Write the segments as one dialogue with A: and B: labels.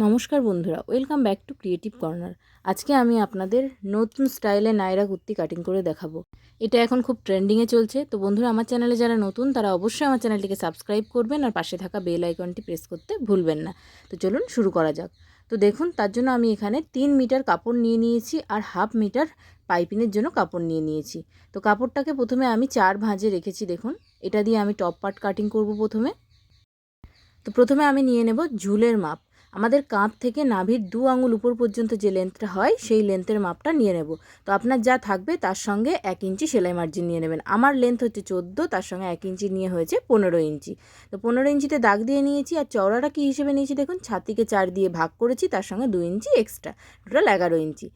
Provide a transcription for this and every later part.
A: নমস্কার বন্ধুরা, welcome back to creative corner. আজকে আমি আপনাদের নতুন স্টাইলে নায়রা কুর্তি কাটিং করে দেখাবো। এটা এখন খুব ট্রেন্ডিংয়ে চলছে। তো বন্ধুরা, আমার চ্যানেলে যারা নতুন তারা অবশ্যই আমার চ্যানেলটিকে সাবস্ক্রাইব করবেন আর পাশে থাকা বেল আইকনটি প্রেস করতে ভুলবেন না। তো চলুন শুরু করা যাক। তো দেখুন, তার জন্য আমি এখানে 3 মিটার কাপড় নিয়ে নিয়েছি আর হাফ মিটার পাইপিংয়ের জন্য কাপড় নিয়ে নিয়েছি। তো কাপড়টাকে প্রথমে আমি 4 ভাঁজে রেখেছি। দেখুন, এটা দিয়ে আমি টপ পার্ট কাটিং করব প্রথমে। তো প্রথমে আমি নিয়ে নেব ঝুলের মাপ। আমাদের কাঁধ থেকে নাভির 2 আঙুল উপর পর্যন্ত যে লেন্থটা হয় সেই লেন্থের মাপটা নিয়ে নেব। তো আপনার যা থাকবে তার সঙ্গে 1 ইঞ্চি সেলাই মার্জিন নিয়ে নেবেন। আমার লেন্থ হচ্ছে 14, তার সঙ্গে 1 ইঞ্চি নিয়ে হয়েছে 15 ইঞ্চি। তো 15 ইঞ্চিতে দাগ দিয়ে নিয়েছি। আর চওড়াটা কী হিসেবে নিয়েছি দেখুন, ছাতিকে 4 দিয়ে ভাগ করেছি, তার সঙ্গে 2 ইঞ্চি এক্সট্রা, টোটাল 11 ইঞ্চি।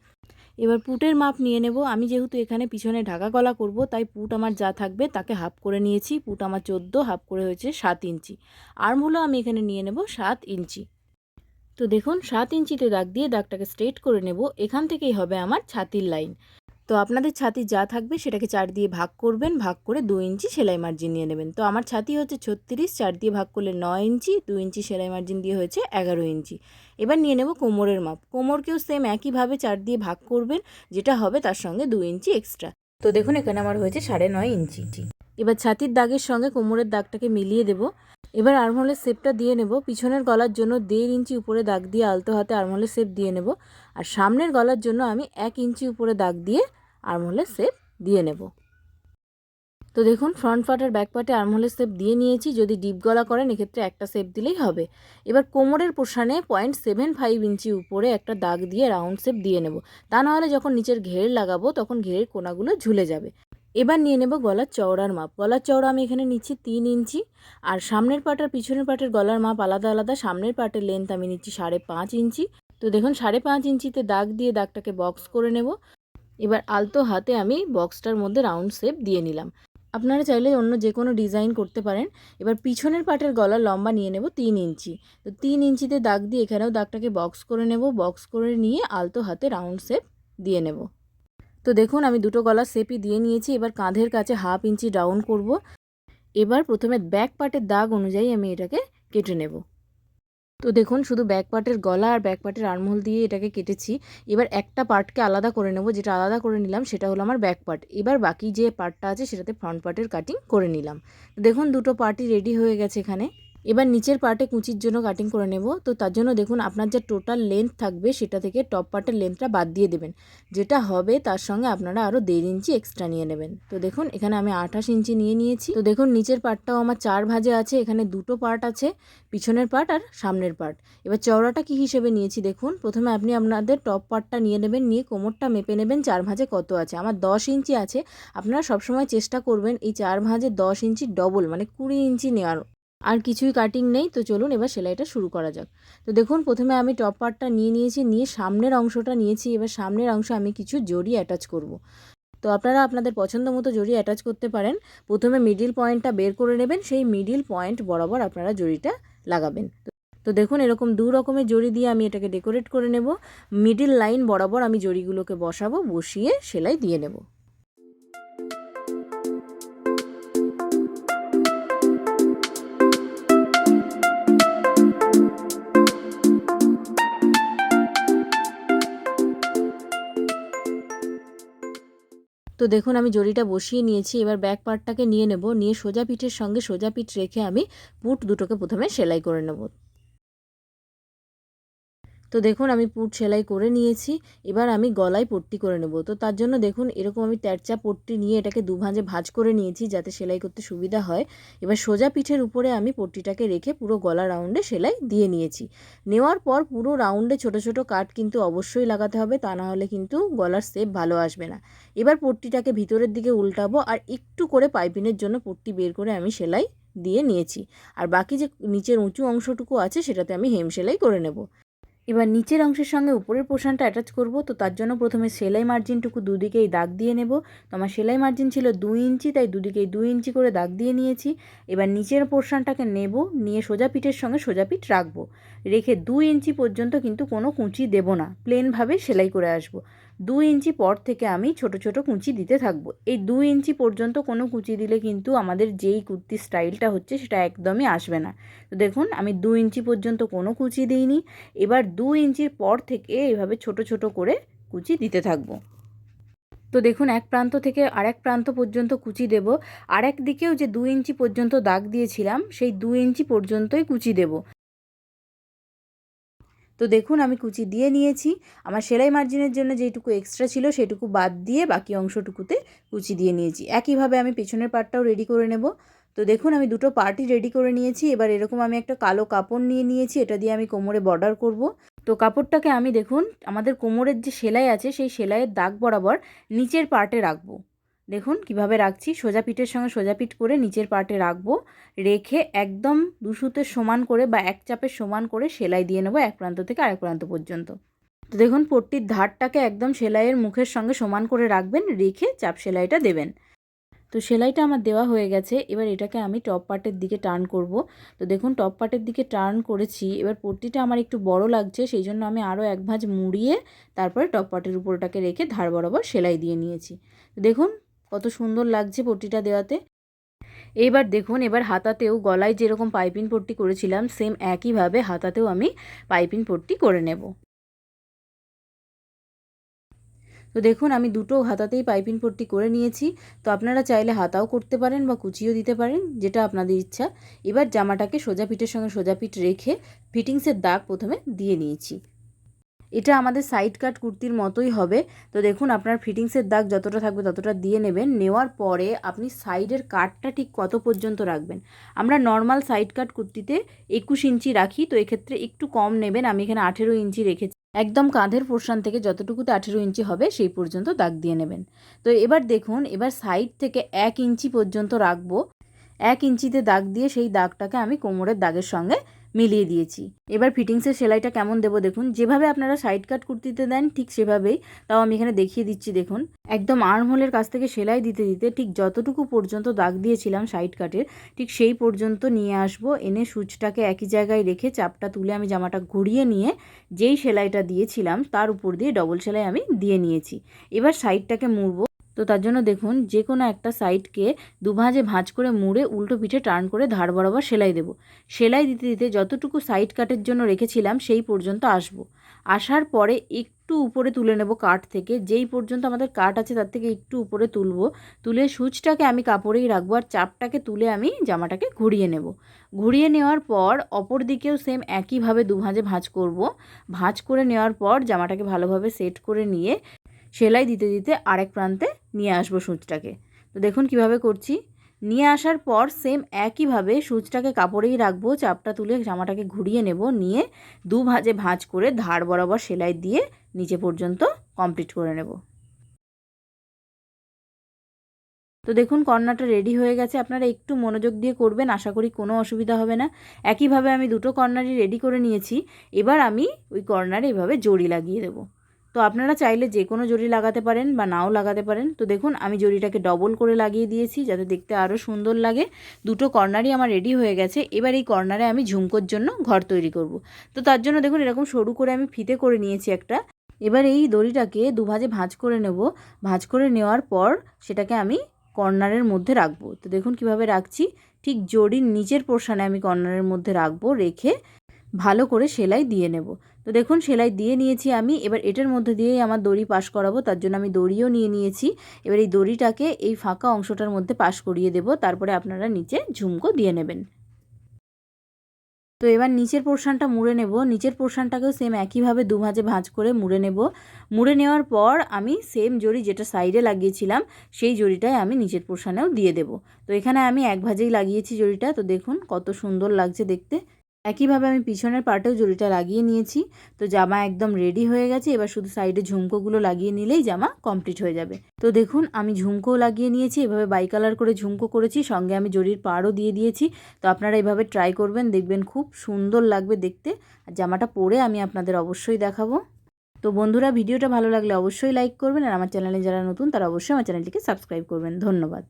A: এবার পুটের মাপ নিয়ে নেব। আমি যেহেতু এখানে পিছনে ঢাকা গলা করব, তাই পুট আমার যা থাকবে তাকে হাফ করে নিয়েছি। পুট আমার 14, হাফ করে হয়েছে 7 ইঞ্চি। আর্মহোলও আমি এখানে নিয়ে নেব 7 ইঞ্চি। তো দেখুন, 7 ইঞ্চিতে দাগ দিয়ে দাগটাকে স্ট্রেট করে নেব। এখান থেকেই হবে আমার ছাতির লাইন। তো আপনাদের ছাতি যা থাকবে সেটাকে 4 দিয়ে ভাগ করবেন, ভাগ করে 2 ইঞ্চি সেলাই মার্জিন নিয়ে নেবেন। তো আমার ছাতি হচ্ছে 36, 4 দিয়ে ভাগ করলে 9 ইঞ্চি, 2 ইঞ্চি সেলাই মার্জিন দিয়ে হয়েছে 11 ইঞ্চি। এবার নিয়ে নেব কোমরের মাপ। কোমরকেও সেম একইভাবে 4 দিয়ে ভাগ করবেন, যেটা হবে তার সঙ্গে 2 ইঞ্চি এক্সট্রা। তো দেখুন, এখানে আমার হয়েছে 9.5 ইঞ্চি। এবার ছাতির দাগের সঙ্গে কোমরের দাগটাকে মিলিয়ে দেব। এবার আর্মহোলের শেপটা দিয়ে নেব। পিছনের গলার জন্য 1.5 ইঞ্চি উপরে দাগ দিয়ে আলতো হাতে আর্মহোলের শেপ দিয়ে নেব। আর সামনের গলার জন্য আমি 1 ইঞ্চি উপরে দাগ দিয়ে আর্মহোলের শেপ দিয়ে নেব। তো দেখুন, ফ্রন্ট পার্ট আর ব্যাক পার্টে আর্মহোলের শেপ দিয়ে নিয়েছি। যদি ডিপ গলা করেন এক্ষেত্রে একটা শেপ দিলেই হবে। এবার কোমরের পোর্শনে 0.75 ইঞ্চি উপরে একটা দাগ দিয়ে রাউন্ড শেপ দিয়ে নেব। তা নাহলে যখন নিচের ঘের লাগাবো তখন ঘেরের কোনাগুলো ঝুলে যাবে। এবার নিয়ে নেব গলার চওড়ার মাপ। গলার চওড়া আমি এখানে নিচ্ছি 3 ইঞ্চি। আর সামনের পার্ট আর পিছনের পার্টের গলার মাপ আলাদা আলাদা। সামনের পার্টের লেন্থ আমি নিচ্ছি 5.5 ইঞ্চি। তো দেখুন, 5.5 ইঞ্চিতে দাগ দিয়ে দাগটাকে বক্স করে নেব। এবার আলতো হাতে আমি বক্সটার মধ্যে রাউন্ড শেপ দিয়ে নিলাম। আপনারা চাইলে অন্য যে কোনো ডিজাইন করতে পারেন। এবার পিছনের পার্টের গলার লম্বা নিয়ে নেব 3 ইঞ্চি। তো 3 ইঞ্চিতে দাগ দিয়ে এখানেও দাগটাকে বক্স করে নেব। বক্স করে নিয়ে আলতো হাতে রাউন্ড শেপ দিয়ে নেব। তো দেখুন, আমি দুটো গলার শেপই দিয়ে নিয়েছি। এবার কাঁধের কাছে 1/2 ইঞ্চি ডাউন করব। এবার প্রথমে ব্যাক পার্টের দাগ অনুযায়ী আমি এটাকে কেটে নেব। তো দেখুন, শুধু ব্যাক পার্টের গলা আর ব্যাক পার্টের আর্মহোল দিয়ে এটাকে কেটেছি। এবার একটা পার্টকে আলাদা করে নেব। যেটা আলাদা করে নিলাম সেটা হলো আমার ব্যাক পার্ট। এবার বাকি যে পার্টটা আছে সেটাতে ফ্রন্ট পার্টের কাটিং করে নিলাম। দেখুন, দুটো পার্টই রেডি হয়ে গেছে এখানে। এবার নিচের পার্টে কুচির জন্য কাটিং করে নেব। তো তার জন্য দেখুন, আপনার যা টোটাল লেন্থ থাকবে সেটা থেকে টপ পার্টের লেন্থটা বাদ দিয়ে দেবেন। যেটা হবে তার সঙ্গে আপনারা আরও 1.5 ইঞ্চি এক্সট্রা নিয়ে নেবেন। তো দেখুন, এখানে আমি 28 ইঞ্চি নিয়ে নিয়েছি। তো দেখুন, নিচের পার্টটাও আমার 4 ভাঁজে আছে। এখানে দুটো পার্ট আছে, পিছনের পার্ট আর সামনের পার্ট। এবার চওড়াটা কী হিসেবে নিয়েছি দেখুন। প্রথমে আপনি আপনাদের টপ পার্টটা নিয়ে নেবেন, নিয়ে কোমরটা মেপে নেবেন 4 ভাঁজে কত আছে। আমার 10 ইঞ্চি আছে। আপনারা সবসময় চেষ্টা করবেন এই 4 ভাঁজে 10 ইঞ্চি ডবল মানে 20 ইঞ্চি নেওয়ার। আর কিছুই কাটিং নেই। তো চলুন এবার সেলাইটা শুরু করা যাক। তো দেখুন, প্রথমে আমি টপ পার্টটা নিয়ে নিয়েছি, নিয়ে সামনের অংশটা নিয়েছি। এবার সামনের অংশে আমি কিছু জড়ি অ্যাটাচ করব। তো আপনারা আপনাদের পছন্দ মতো জড়ি অ্যাটাচ করতে পারেন। প্রথমে মিডিল পয়েন্টটা বের করে নেবেন, সেই মিডিল পয়েন্ট বরাবর আপনারা জড়িটা লাগাবেন। তো দেখুন, এরকম 2 রকমের জড়ি দিয়ে আমি এটাকে ডেকোরেট করে নেব। মিডিল লাইন বরাবর আমি জড়িগুলোকে বসাবো, বসিয়ে সেলাই দিয়ে নেব। তো দেখুন, আমি জড়িটা বসিয়ে নিয়েছি। এবার ব্যাক পার্টটাকে নিয়ে নেব, নিয়ে সোজা পিঠের সঙ্গে সোজা পিঠ রেখে আমি পুট দুটোকে প্রথমে সেলাই করে নেব। তো দেখুন, আমি পুট সেলাই করে নিয়েছি। এবার আমি গলায় পট্টি করে নেব। তো তার জন্য দেখুন, এরকম আমি তেরচা পট্টি নিয়ে এটাকে 2 ভাঁজে ভাঁজ করে নিয়েছি যাতে সেলাই করতে সুবিধা হয়। এবার সোজা পিঠের উপরে আমি পট্টিটাকে রেখে পুরো গলা রাউন্ডে সেলাই দিয়ে নিয়েছি। নেওয়ার পর পুরো রাউন্ডে ছোট ছোট কাট কিন্তু অবশ্যই লাগাতে হবে, তা না হলে কিন্তু গলার শেপ ভালো আসবে না। এবার পট্টিটাকে ভিতরের দিকে উল্টাবো আর একটু করে পাইপিংয়ের জন্য পট্টি বের করে আমি সেলাই দিয়ে নিয়েছি। আর বাকি যে নিচের উঁচু অংশটুকু আছে সেটাতে আমি হেম সেলাই করে নেব। এবার নিচের অংশের সঙ্গে উপরের পোর্শনটা অ্যাটাচ করব। তো তার জন্য প্রথমে সেলাই মার্জিনটুকু দুদিকেই দাগ দিয়ে নেব। তো আমার সেলাই মার্জিন ছিল 2 ইঞ্চি, তাই দুদিকেই 2 ইঞ্চি করে দাগ দিয়ে নিয়েছি। এবার নিচের পোর্শনটাকে নেব, নিয়ে সোজা পিঠের সঙ্গে সোজা পিঠ রাখবো, রেখে 2 ইঞ্চি পর্যন্ত কিন্তু কোনো কুঁচি দেব না, প্লেনভাবে সেলাই করে আসব। 2 ইঞ্চি পর থেকে আমি ছোট ছোট কুঁচি দিতে থাকবো। এই 2 ইঞ্চি পর্যন্ত কোনো কুঁচি দিলে কিন্তু আমাদের যেই কুর্তি স্টাইলটা হচ্ছে সেটা একদমই আসবে না। তো দেখুন আমি 2 ইঞ্চি পর্যন্ত কোনো কুঁচি দিইনি। এবার 2 ইঞ্চির পর থেকে এইভাবে ছোট ছোট করে কুঁচি দিতে থাকবো। তো দেখুন এক প্রান্ত থেকে আরেক প্রান্ত পর্যন্ত কুচি দেব। আরেক দিকেও যে 2 ইঞ্চি পর্যন্ত দাগ দিয়েছিলাম সেই 2 ইঞ্চি পর্যন্তই কুচি দেব। তো দেখুন আমি কুচি দিয়ে নিয়েছি। আমার সেলাই মার্জিনের জন্য যেটুকু এক্সট্রা ছিল সেটুকু বাদ দিয়ে বাকি অংশটুকুতে কুচি দিয়ে নিয়েছি। একইভাবে আমি পেছনের পার্টটাও রেডি করে নেব। তো দেখুন আমি দুটো পার্টই রেডি করে নিয়েছি। এবার এরকম আমি একটা কালো কাপড় নিয়ে নিয়েছি, এটা দিয়ে আমি কোমরে বর্ডার করব। তো কাপড়টাকে আমি দেখুন আমাদের কোমরের যে সেলাই আছে সেই সেলাইয়ের দাগ বরাবর নিচের পার্টে রাখবো। দেখুন কিভাবে রাখছি, সোজা পিঠের সঙ্গে সোজা পিঠ করে নিচের পার্টে রাখবো। রেখে একদম 2 সুতের সমান করে বা এক চাপের সমান করে সেলাই দিয়ে নেবো এক প্রান্ত থেকে আরেক প্রান্ত পর্যন্ত। তো দেখুন পট্টির ধারটাকে একদম সেলাইয়ের মুখের সঙ্গে সমান করে রাখবেন, রেখে চাপ সেলাইটা দেবেন। তো সেলাইটা আমার দেওয়া হয়ে গেছে। এবার এটাকে আমি টপ পার্টের দিকে টার্ন করব। তো দেখুন টপ পার্টের দিকে টার্ন করেছি। এবার পট্টিটা আমার একটু বড় লাগছে, সেই জন্য আমি আরও এক ভাঁজ মুড়িয়ে তারপরে টপ পার্টের উপরটাকে রেখে ধার বরাবর সেলাই দিয়ে নিয়েছি। দেখুন কত সুন্দর লাগছে পট্টিটা দেওয়াতে। এইবার দেখুন এবার হাতাতেও গলায় যেরকম পাইপিং পট্টি করেছিলাম সেম একইভাবে হাতাতেও আমি পাইপিং পট্টি করে নেব। তো দেখুন আমি দুটো হাতাতেই পাইপিং পট্টি করে নিয়েছি। তো আপনারা চাইলে হাতাও করতে পারেন বা কুচিও দিতে পারেন, যেটা আপনাদের ইচ্ছা। এবার জামাটাকে সোজা পিঠের সঙ্গে সোজা পিঠ রেখে ফিটিংসের দাগ প্রথমে দিয়ে নিয়েছি। এটা আমাদের সাইড কাট কুর্তির মতোই হবে। তো দেখুন আপনার ফিটিংসের দাগ যতটা থাকবে ততটা দিয়ে নেবেন। নেওয়ার পরে আপনি সাইডের কাটটা ঠিক কত পর্যন্ত রাখবেন। আমরা নর্মাল সাইড কাট কুর্তিতে 21 ইঞ্চি রাখি, তো এক্ষেত্রে একটু কম নেবেন। আমি এখানে 18 ইঞ্চি রেখেছি। একদম কাঁধের পোর্শন থেকে যতটুকুতে 18 ইঞ্চি হবে সেই পর্যন্ত দাগ দিয়ে নেবেন। তো এবার দেখুন এবার সাইড থেকে 1 ইঞ্চি পর্যন্ত রাখবো। 1 ইঞ্চিতে দাগ দিয়ে সেই দাগটাকে আমি কোমরের দাগের সঙ্গে মিলিয়ে দিয়েছি। এবার ফিটিংসের সেলাইটা কেমন দেবো দেখুন, যেভাবে আপনারা সাইড কাট কুর্তিতে দেন ঠিক সেভাবেই, তাও আমি এখানে দেখিয়ে দিচ্ছি। দেখুন একদম আর্মহোলের কাছ থেকে সেলাই দিতে দিতে ঠিক যতটুকু পর্যন্ত দাগ দিয়েছিলাম সাইড কাটের ঠিক সেই পর্যন্ত নিয়ে আসবো। এনে সূচটাকে একই জায়গায় রেখে চাপটা তুলে আমি জামাটা ঘুরিয়ে নিয়ে যেই সেলাইটা দিয়েছিলাম তার উপর দিয়ে ডবল সেলাই আমি দিয়ে নিয়েছি। এবার সাইডটাকে মুড়বো। তো তার জন্য দেখুন যে কোনো একটা সাইডকে দুভাঁজে ভাঁজ করে মুড়ে উল্টো পিঠে টার্ন করে ধার বরাবর সেলাই দেব। সেলাই দিতে দিতে যতটুকু সাইড কাটের জন্য রেখেছিলাম সেই পর্যন্ত আসব। আসার পরে একটু উপরে তুলে নেব কাট থেকে, যেই পর্যন্ত আমাদের কাট আছে তার থেকে একটু উপরে তুলবো। তুলে সূচটাকে আমি কাপড়েই রাখবো আর চাপটাকে তুলে আমি জামাটাকে ঘুরিয়ে নেব। ঘুরিয়ে নেওয়ার পর অপর দিকেও সেম একইভাবে দুভাঁজে ভাঁজ করব। ভাঁজ করে নেওয়ার পর জামাটাকে ভালোভাবে সেট করে নিয়ে সেলাই দিতে দিতে আরেক প্রান্তে নিয়ে আসবো সূচটাকে। তো দেখুন কিভাবে করছি। নিয়ে আসার পর সেম একইভাবে সূচটাকে কাপড়েই রাখবো, চাপটা তুলে জামাটাকে ঘুরিয়ে নেব, নিয়ে দু ভাঁজে ভাঁজ করে ধার বরাবর সেলাই দিয়ে নিচে পর্যন্ত কমপ্লিট করে নেব। তো দেখুন কর্নারটা রেডি হয়ে গেছে। আপনারা একটু মনোযোগ দিয়ে করবেন, আশা করি কোনো অসুবিধা হবে না। একইভাবে আমি দুটো কর্নারই রেডি করে নিয়েছি। এবার আমি ওই কর্নারে এভাবে জড়ি লাগিয়ে দেবো। তো আপনারা চাইলে যে কোনো জড়ি লাগাতে পারেন বা নাও লাগাতে পারেন। তো দেখুন আমি জড়িটাকে ডবল করে লাগিয়ে দিয়েছি যাতে দেখতে আরও সুন্দর লাগে। দুটো কর্নারই আমার রেডি হয়ে গেছে। এবার এই কর্নারে আমি ঝুমকোর জন্য ঘর তৈরি করব। তো তার জন্য দেখুন এরকম সরু করে আমি ফিতে করে নিয়েছি একটা। এবার এই দড়িটাকে দুভাজে ভাঁজ করে নেব। ভাঁজ করে নেওয়ার পর সেটাকে আমি কর্নারের মধ্যে রাখবো। তো দেখুন কিভাবে রাখছি, ঠিক জড়ির নিচের পোর্শনে আমি কর্নারের মধ্যে রাখবো, রেখে ভালো করে সেলাই দিয়ে নেব। তো দেখুন সেলাই দিয়ে নিয়েছি আমি। এবার এটার মধ্যে দিয়েই আমার দড়ি পাশ করাবো, তার জন্য আমি দড়িও নিয়ে নিয়েছি। এবার এই দড়িটাকে এই ফাঁকা অংশটার মধ্যে পাশ করিয়ে দেব, তারপরে আপনারা নিচে ঝুমকো দিয়ে নেবেন। তো এবার নিচের পোর্শনটা মুড়ে নেব। নিচের পোর্শনটাকেও সেম একইভাবে দুভাজে ভাঁজ করে মুড়ে নেব। মুড়ে নেওয়ার পর আমি সেম জড়ি যেটা সাইডে লাগিয়েছিলাম সেই জড়িটাই আমি নিচের পোর্শনেও দিয়ে দেব। তো এখানে আমি এক ভাজেই লাগিয়েছি জড়িটা। তো দেখুন কত সুন্দর লাগছে দেখতে। একইভাবে আমি পিছনের পার্টেও জড়িটা লাগিয়ে নিয়েছি। তো জামা একদম রেডি হয়ে গেছে। এবার শুধু সাইডে ঝুমকোগুলো লাগিয়ে নিলেই জামা কমপ্লিট হয়ে যাবে। তো দেখুন আমি ঝুমকোও লাগিয়ে নিয়েছি, এভাবে বাই কালার করে ঝুমকো করেছি, সঙ্গে আমি জড়ির পাড়ও দিয়ে দিয়েছি। তো আপনারা এইভাবে ট্রাই করবেন, দেখবেন খুব সুন্দর লাগবে দেখতে। আর জামাটা পরে আমি আপনাদের অবশ্যই দেখাবো। তো বন্ধুরা ভিডিওটা ভালো লাগলে অবশ্যই লাইক করবেন, আর আমার চ্যানেলে যারা নতুন তারা অবশ্যই আমার চ্যানেলটিকে সাবস্ক্রাইব করবেন। ধন্যবাদ।